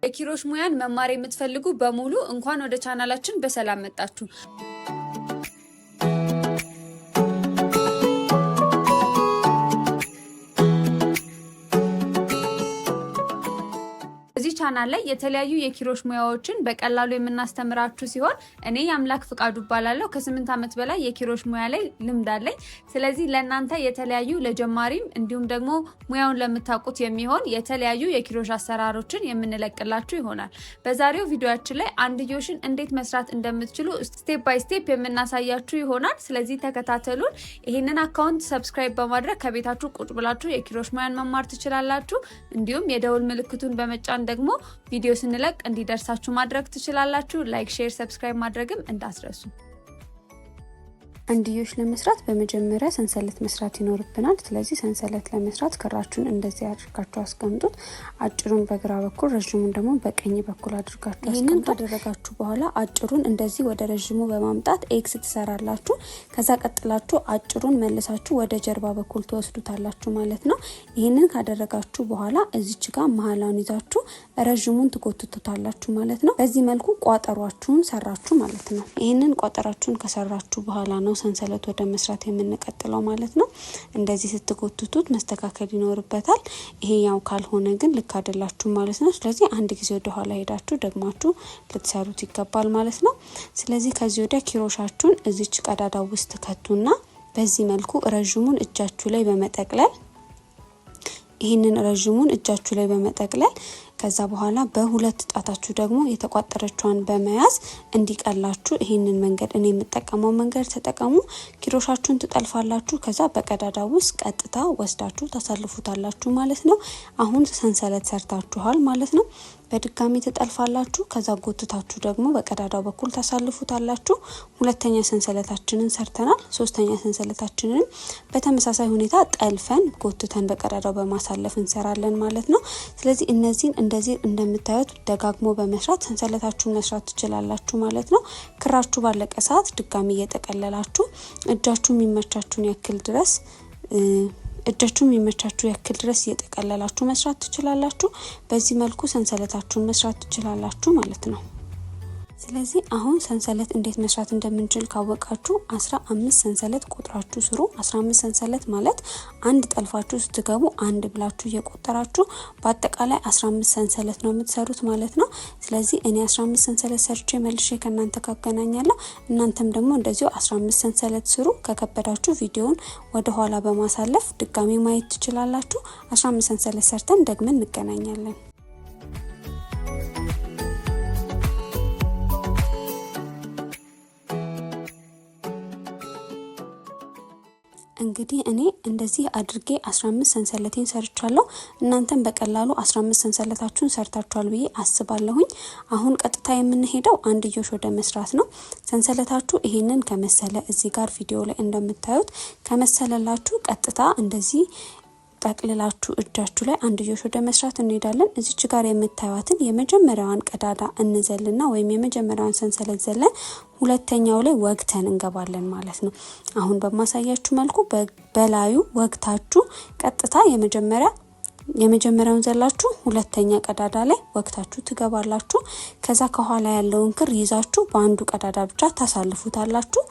የኪሮሽ ሙያን መማር የምትፈልጉ በሙሉ እንኳን ወደ ቻናላችን በሰላም መጣችሁ። እዚህ ቻናል ላይ የተለያዩ የኪሮሽ ሙያዎችን በቀላሉ የምናስተምራችሁ ሲሆን እኔ ያምላክ ፍቃዱ እባላለሁ። ከ8 ዓመት በላይ የኪሮሽ ሙያ ላይ ልምድ አለኝ። ስለዚህ ለእናንተ የተለያዩ ለጀማሪም እንዲሁም ደግሞ ሙያውን ለምታውቁት የሚሆን የተለያዩ የኪሮሽ አሰራሮችን የምንለቅላችሁ ይሆናል። በዛሬው ቪዲዮአችን ላይ አንድዮሽን እንዴት መስራት እንደምትችሉ ስቴፕ ባይ ስቴፕ የምናሳያችሁ ይሆናል። ስለዚህ ተከታተሉን። ይሄንን አካውንት ሰብስክራይብ በማድረግ ከቤታችሁ ቁጭ ብላችሁ የኪሮሽ ሙያን መማር ትችላላችሁ። እንዲሁም የደውል ምልክቱን በመጫን ደግሞ ቪዲዮ ስንለቅ እንዲደርሳችሁ ማድረግ ትችላላችሁ። ላይክ፣ ሼር፣ ሰብስክራይብ ማድረግም እንዳትረሱ። አንድዮሽ ለመስራት በመጀመሪያ ሰንሰለት መስራት ይኖርብናል። ስለዚህ ሰንሰለት ለመስራት ክራችሁን እንደዚህ አድርጋችሁ አስቀምጡት። አጭሩን በግራ በኩል ረጅሙን ደግሞ በቀኝ በኩል አድርጋችሁ ይሄንን ካደረጋችሁ በኋላ አጭሩን እንደዚህ ወደ ረጅሙ በማምጣት ኤክስ ትሰራላችሁ። ከዛ ቀጥላችሁ አጭሩን መልሳችሁ ወደ ጀርባ በኩል ተወስዱታላችሁ ማለት ነው። ይሄንን ካደረጋችሁ በኋላ እዚች ጋር መሃላውን ይዛችሁ ረጅሙን ትጎትቱታላችሁ ማለት ነው። በዚህ መልኩ ቋጠሯችሁን ሰራችሁ ማለት ነው። ይሄንን ቋጠራችሁን ከሰራችሁ በኋላ ነው ሰንሰለት ወደ መስራት የምንቀጥለው ማለት ነው። እንደዚህ ስትጎትቱት መስተካከል ይኖርበታል። ይሄ ያው ካልሆነ ግን ልክ አይደላችሁ ማለት ነው። ስለዚህ አንድ ጊዜ ወደ ኋላ ሄዳችሁ ደግማችሁ ልትሰሩት ይገባል ማለት ነው። ስለዚህ ከዚህ ወደ ኪሮሻችሁን እዚች ቀዳዳ ውስጥ ከቱና በዚህ መልኩ ረጅሙን እጃችሁ ላይ በመጠቅለል ይሄንን ረጅሙን እጃችሁ ላይ በመጠቅለል ከዛ በኋላ በሁለት ጣታችሁ ደግሞ የተቋጠረችዋን በመያዝ እንዲቀላችሁ ይሄንን መንገድ እኔ የምጠቀመው መንገድ ተጠቀሙ። ኪሮሻችሁን ትጠልፋላችሁ። ከዛ በቀዳዳ ውስጥ ቀጥታ ወስዳችሁ ታሳልፉታላችሁ ማለት ነው። አሁን ሰንሰለት ሰርታችኋል ማለት ነው። በድጋሚ ተጠልፋላችሁ። ከዛ ጎትታችሁ ደግሞ በቀዳዳው በኩል ታሳልፉታላችሁ። ሁለተኛ ሰንሰለታችንን ሰርተናል። ሶስተኛ ሰንሰለታችንን በተመሳሳይ ሁኔታ ጠልፈን ጎትተን በቀዳዳው በማሳለፍ እንሰራለን ማለት ነው። ስለዚህ እነዚህን እንደዚህ እንደምታዩት ደጋግሞ በመስራት ሰንሰለታችሁን መስራት ትችላላችሁ ማለት ነው። ክራችሁ ባለቀ ሰዓት ድጋሚ እየጠቀለላችሁ እጃችሁ የሚመቻችሁን ያክል ድረስ እየጠቀለላችሁ መስራት ትችላላችሁ። በዚህ መልኩ ሰንሰለታችሁን መስራት ትችላላችሁ ማለት ነው። ስለዚህ አሁን ሰንሰለት እንዴት መስራት እንደምንችል ካወቃችሁ 15 ሰንሰለት ቆጥራችሁ ስሩ። 15 ሰንሰለት ማለት አንድ ጠልፋችሁ ስትገቡ አንድ ብላችሁ እየቆጠራችሁ በአጠቃላይ 15 ሰንሰለት ነው የምትሰሩት ማለት ነው። ስለዚህ እኔ 15 ሰንሰለት ሰርቼ መልሼ ከናንተ ካገናኛለሁ። እናንተም ደግሞ እንደዚሁ 15 ሰንሰለት ስሩ። ከከበዳችሁ ቪዲዮውን ወደ ኋላ በማሳለፍ ድጋሚ ማየት ትችላላችሁ። 15 ሰንሰለት ሰርተን ደግመን እንገናኛለን። እንግዲህ እኔ እንደዚህ አድርጌ 15 ሰንሰለቴን ሰርቻለሁ። እናንተም በቀላሉ 15 ሰንሰለታችሁን ሰርታችኋል ብዬ አስባለሁኝ። አሁን ቀጥታ የምንሄደው አንድዮሽ ወደ መስራት ነው። ሰንሰለታችሁ ይሄንን ከመሰለ እዚህ ጋር ቪዲዮ ላይ እንደምታዩት ከመሰለላችሁ ቀጥታ እንደዚህ ጠቅልላችሁ እጃችሁ ላይ አንድዮሽ ወደ መስራት እንሄዳለን። እዚች ጋር የምታዩትን የመጀመሪያዋን ቀዳዳ እንዘልና ወይም የመጀመሪያዋን ሰንሰለት ዘለን ሁለተኛው ላይ ወግተን እንገባለን ማለት ነው። አሁን በማሳያችሁ መልኩ በላዩ ወግታችሁ ቀጥታ የመጀመሪያውን ዘላችሁ ሁለተኛ ቀዳዳ ላይ ወግታችሁ ትገባላችሁ። ከዛ ከኋላ ያለውን ክር ይዛችሁ በአንዱ ቀዳዳ ብቻ ታሳልፉታላችሁ።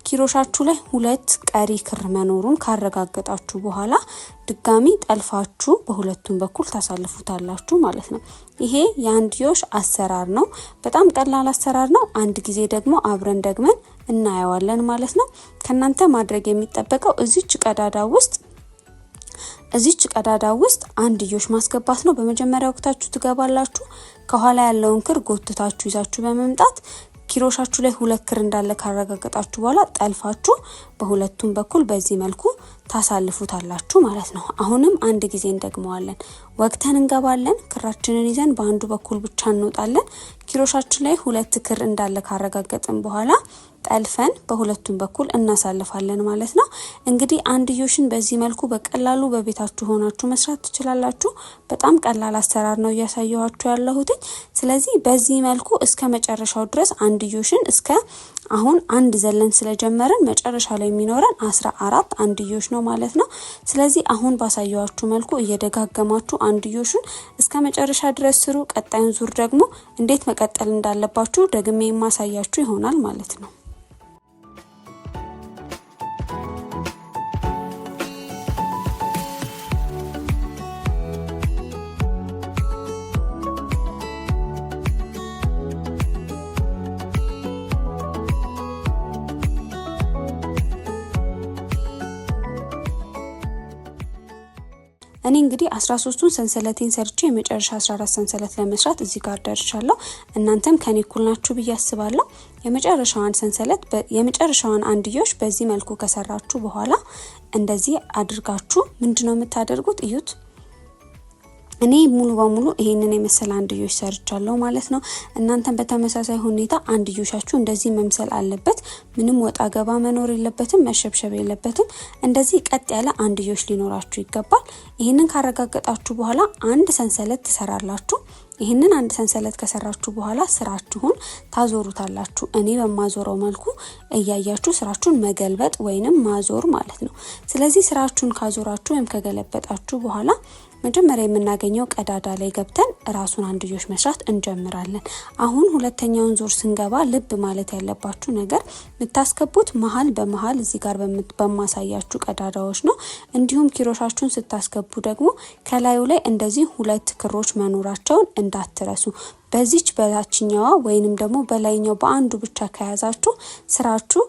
ኪሮሻችሁ ላይ ሁለት ቀሪ ክር መኖሩን ካረጋገጣችሁ በኋላ ድጋሚ ጠልፋችሁ በሁለቱም በኩል ታሳልፉታላችሁ ማለት ነው። ይሄ የአንድዮሽ አሰራር ነው። በጣም ቀላል አሰራር ነው። አንድ ጊዜ ደግሞ አብረን ደግመን እናየዋለን ማለት ነው። ከናንተ ማድረግ የሚጠበቀው እዚች ቀዳዳ ውስጥ አንድዮሽ ማስገባት ነው። በመጀመሪያ ወቅታችሁ ትገባላችሁ። ከኋላ ያለውን ክር ጎትታችሁ ይዛችሁ በመምጣት ኪሮሻችሁ ላይ ሁለት ክር እንዳለ ካረጋገጣችሁ በኋላ ጠልፋችሁ በሁለቱም በኩል በዚህ መልኩ ታሳልፉታላችሁ ማለት ነው። አሁንም አንድ ጊዜ እንደግመዋለን። ወቅተን እንገባለን። ክራችንን ይዘን በአንዱ በኩል ብቻ እንወጣለን። ኪሮሻችን ላይ ሁለት ክር እንዳለ ካረጋገጥን በኋላ ጠልፈን በሁለቱም በኩል እናሳልፋለን ማለት ነው። እንግዲህ አንድዮሽን በዚህ መልኩ በቀላሉ በቤታችሁ ሆናችሁ መስራት ትችላላችሁ። በጣም ቀላል አሰራር ነው እያሳየኋችሁ ያለሁት። ስለዚህ በዚህ መልኩ እስከ መጨረሻው ድረስ አንድዮሽን እስከ አሁን አንድ ዘለን ስለጀመረን መጨረሻ ላይ የሚኖረን 14 አንድዮሽ ነው ማለት ነው። ስለዚህ አሁን ባሳየኋችሁ መልኩ እየደጋገማችሁ አንድዮሽን እስከ መጨረሻ ድረስ ስሩ። ቀጣዩን ዙር ደግሞ እንዴት መቀጠል እንዳለባችሁ ደግሜ የማሳያችሁ ይሆናል ማለት ነው። እኔ እንግዲህ 13ቱን ሰንሰለቴን ሰርቼ የመጨረሻ 14 ሰንሰለት ለመስራት እዚህ ጋር ደርሻለሁ። እናንተም ከኔ እኩል ናችሁ ብዬ አስባለሁ። የመጨረሻዋን ሰንሰለት የመጨረሻዋን አንድዮሽ በዚህ መልኩ ከሰራችሁ በኋላ እንደዚህ አድርጋችሁ ምንድነው የምታደርጉት? እዩት። እኔ ሙሉ በሙሉ ይሄንን የመሰለ አንድዮሽ ሰርቻለሁ ማለት ነው። እናንተም በተመሳሳይ ሁኔታ አንድዮሻችሁ እንደዚህ መምሰል አለበት። ምንም ወጣ ገባ መኖር የለበትም፣ መሸብሸብ የለበትም። እንደዚህ ቀጥ ያለ አንድዮሽ ሊኖራችሁ ይገባል። ይሄንን ካረጋገጣችሁ በኋላ አንድ ሰንሰለት ትሰራላችሁ። ይሄንን አንድ ሰንሰለት ከሰራችሁ በኋላ ስራችሁን ታዞሩታላችሁ። እኔ በማዞረው መልኩ እያያችሁ ስራችሁን መገልበጥ ወይንም ማዞር ማለት ነው። ስለዚህ ስራችሁን ካዞራችሁ ወይም ከገለበጣችሁ በኋላ መጀመሪያ የምናገኘው ቀዳዳ ላይ ገብተን ራሱን አንድዮሽ መስራት እንጀምራለን። አሁን ሁለተኛውን ዙር ስንገባ ልብ ማለት ያለባችሁ ነገር የምታስገቡት መሀል በመሀል እዚህ ጋር በማሳያችሁ ቀዳዳዎች ነው። እንዲሁም ኪሮሻችሁን ስታስገቡ ደግሞ ከላዩ ላይ እንደዚህ ሁለት ክሮች መኖራቸውን እንዳትረሱ። በዚች በታችኛዋ ወይንም ደግሞ በላይኛው በአንዱ ብቻ ከያዛችሁ ስራችሁ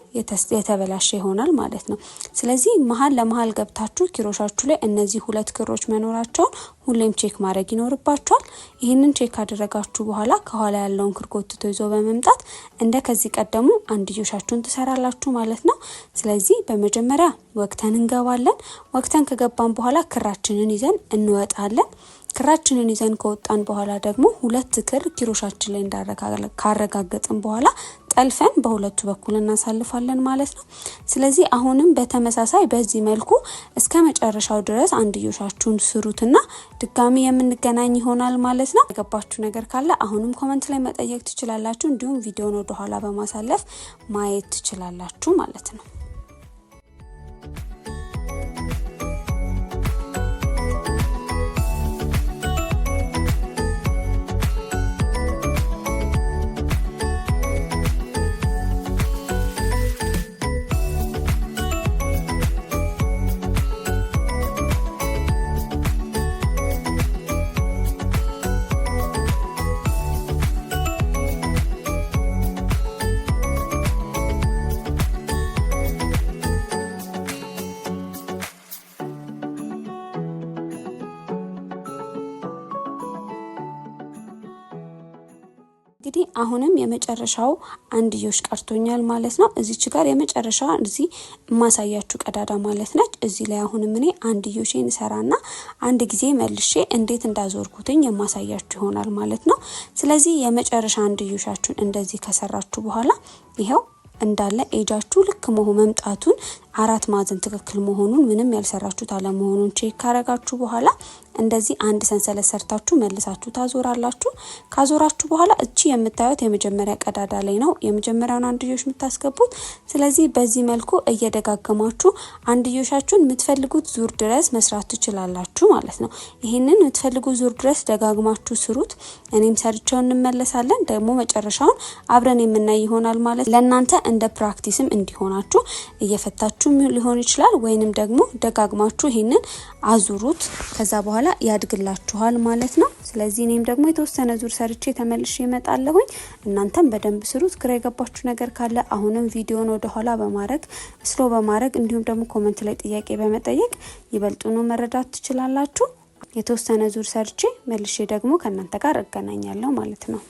የተበላሸ ይሆናል ማለት ነው። ስለዚህ መሀል ለመሀል ገብታችሁ ኪሮሻችሁ ላይ እነዚህ ሁለት ክሮች መኖራቸውን ሁሌም ቼክ ማድረግ ይኖርባችኋል። ይህንን ቼክ ካደረጋችሁ በኋላ ከኋላ ያለውን ክር ጎትቶ ይዞ በመምጣት እንደ ከዚህ ቀደሙ አንድዮሻችሁን ትሰራላችሁ ማለት ነው። ስለዚህ በመጀመሪያ ወቅተን እንገባለን። ወቅተን ከገባን በኋላ ክራችንን ይዘን እንወጣለን። ክራችንን ይዘን ከወጣን በኋላ ደግሞ ሁለት ክር ኪሮሻችን ላይ ካረጋገጥን በኋላ ጠልፈን በሁለቱ በኩል እናሳልፋለን ማለት ነው። ስለዚህ አሁንም በተመሳሳይ በዚህ መልኩ እስከ መጨረሻው ድረስ አንድዮሻችሁን ስሩትና ድጋሚ የምንገናኝ ይሆናል ማለት ነው። የገባችሁ ነገር ካለ አሁንም ኮሜንት ላይ መጠየቅ ትችላላችሁ። እንዲሁም ቪዲዮን ወደ ኋላ በማሳለፍ ማየት ትችላላችሁ ማለት ነው። እንግዲህ አሁንም የመጨረሻው አንድዮሽ ቀርቶኛል ማለት ነው። እዚች ጋር የመጨረሻው እዚህ ማሳያችሁ ቀዳዳ ማለት ነች። እዚህ ላይ አሁንም እኔ አንድዮሽን ሰራና አንድ ጊዜ መልሼ እንዴት እንዳዞርኩትኝ የማሳያችሁ ይሆናል ማለት ነው። ስለዚህ የመጨረሻ አንድዮሻችሁን እንደዚህ ከሰራችሁ በኋላ ይሄው እንዳለ ኤጃችሁ ልክ መምጣቱን አራት ማዕዘን ትክክል መሆኑን ምንም ያልሰራችሁት አለመሆኑን ቼክ ካረጋችሁ በኋላ እንደዚህ አንድ ሰንሰለት ሰርታችሁ መልሳችሁ ታዞራላችሁ። ካዞራችሁ በኋላ እቺ የምታዩት የመጀመሪያ ቀዳዳ ላይ ነው የመጀመሪያውን አንድዮሽ የምታስገቡት። ስለዚህ በዚህ መልኩ እየደጋገማችሁ አንድዮሻችሁን የምትፈልጉት ዙር ድረስ መስራት ትችላላችሁ ማለት ነው። ይሄንን የምትፈልጉት ዙር ድረስ ደጋግማችሁ ስሩት። እኔም ሰርቻው እንመለሳለን። ደግሞ መጨረሻውን አብረን የምናይ ይሆናል ማለት ለእናንተ እንደ ፕራክቲስም እንዲሆናችሁ እየፈታችሁ ሊሆን ይችላል ወይንም ደግሞ ደጋግማችሁ ይሄንን አዙሩት። ከዛ በኋላ ያድግላችኋል ማለት ነው። ስለዚህ እኔም ደግሞ የተወሰነ ዙር ሰርቼ ተመልሼ እመጣለሁኝ። እናንተም በደንብ ስሩት። ግራ የገባችሁ ነገር ካለ አሁንም ቪዲዮን ወደ ኋላ በማድረግ ስሎ በማድረግ እንዲሁም ደግሞ ኮሜንት ላይ ጥያቄ በመጠየቅ ይበልጡኑ መረዳት ትችላላችሁ። የተወሰነ ዙር ሰርቼ መልሼ ደግሞ ከእናንተ ጋር እገናኛለሁ ማለት ነው።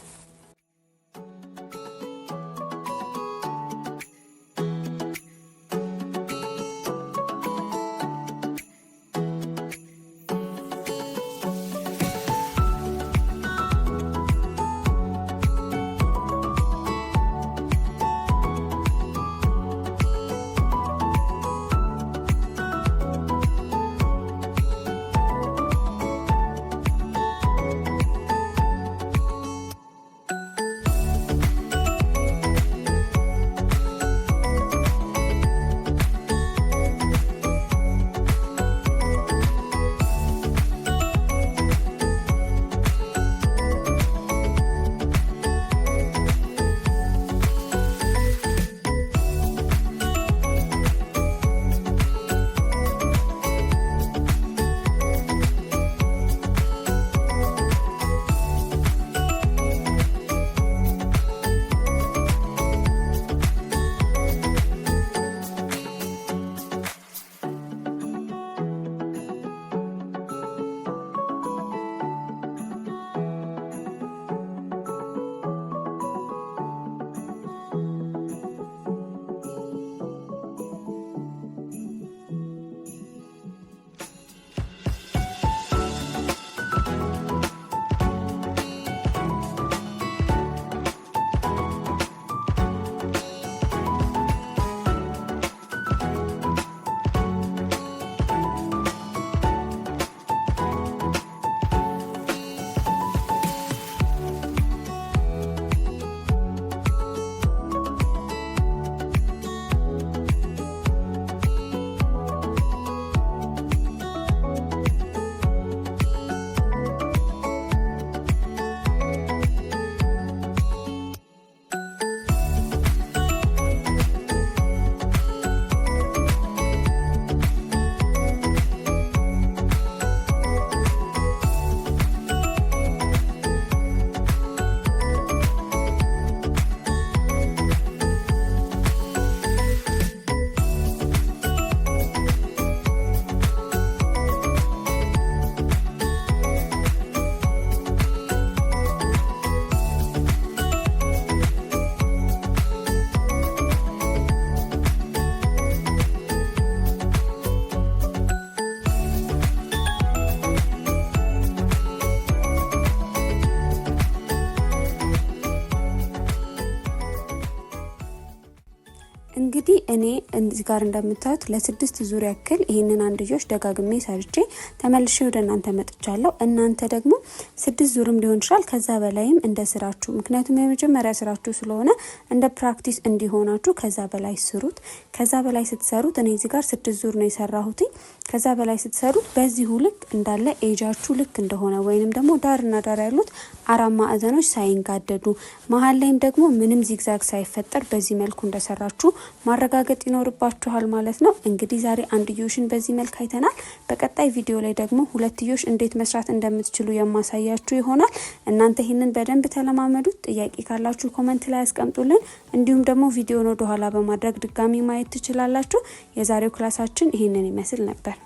እኔ እዚህ ጋር እንደምታዩት ለ6 ዙር ያክል ይሄንን አንድዮሽ ደጋግሜ ሰርቼ ተመልሼ ወደ እናንተ መጥቻለሁ። እናንተ ደግሞ 6 ዙርም ሊሆን ይችላል ከዛ በላይም እንደ ስራችሁ፣ ምክንያቱም የመጀመሪያ ስራችሁ ስለሆነ እንደ ፕራክቲስ እንዲሆናችሁ ከዛ በላይ ስሩት። ከዛ በላይ ስትሰሩት እኔ እዚህ ጋር 6 ዙር ነው የሰራሁት። ከዛ በላይ ስትሰሩት በዚሁ ልክ እንዳለ ኤጃችሁ ልክ እንደሆነ ወይንም ደግሞ ዳርና ዳር ያሉት 4 ማዕዘኖች ሳይንጋደዱ መሀል ላይም ደግሞ ምንም ዚግዛግ ሳይፈጠር በዚህ መልኩ እንደሰራችሁ ማረጋገጥ ይኖርባችኋል ማለት ነው። እንግዲህ ዛሬ አንድዮሽን በዚህ መልኩ አይተናል። በቀጣይ ቪዲዮ ላይ ደግሞ ሁለትዮሽ እንዴት መስራት እንደምትችሉ የማሳያችሁ ይሆናል። እናንተ ይሄንን በደንብ ተለማመዱት። ጥያቄ ካላችሁ ኮሜንት ላይ አስቀምጡልን። እንዲሁም ደግሞ ቪዲዮን ወደ ኋላ በማድረግ ድጋሚ ማየት ትችላላችሁ። የዛሬው ክላሳችን ይሄንን ይመስል ነበር።